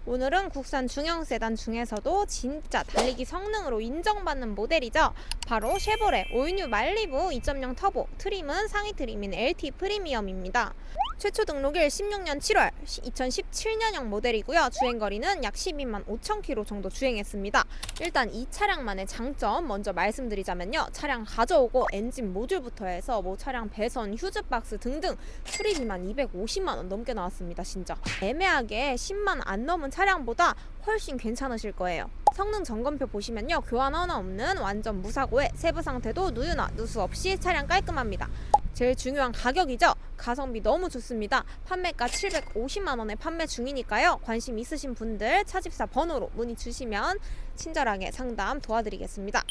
오늘은 국산 중형 세단 중에서도 진짜 달리기 성능으로 인정받는 모델이죠. 바로 쉐보레 올뉴 말리부 2.0 터보, 트림은 상위 트림인 LT 프리미엄입니다. 최초 등록일 16년 7월 2017년형 모델이고요. 주행거리는 약 12만 5천 킬로 정도 주행했습니다. 일단 이 차량만의 장점 먼저 말씀드리자면요. 차량 가져오고 엔진 모듈부터 해서 차량 배선, 휴즈박스 등등 수리비만 250만 원 넘게 나왔습니다. 진짜 애매하게 10만 안 넘은 차량보다 훨씬 괜찮으실 거예요. 성능 점검표 보시면요. 교환 하나 없는 완전 무사고에 세부 상태도 누유나 누수 없이 차량 깔끔합니다. 제일 중요한 가격이죠. 가성비 너무 좋습니다. 판매가 750만 원에 판매 중이니까요. 관심 있으신 분들 차집사 번호로 문의 주시면 친절하게 상담 도와드리겠습니다.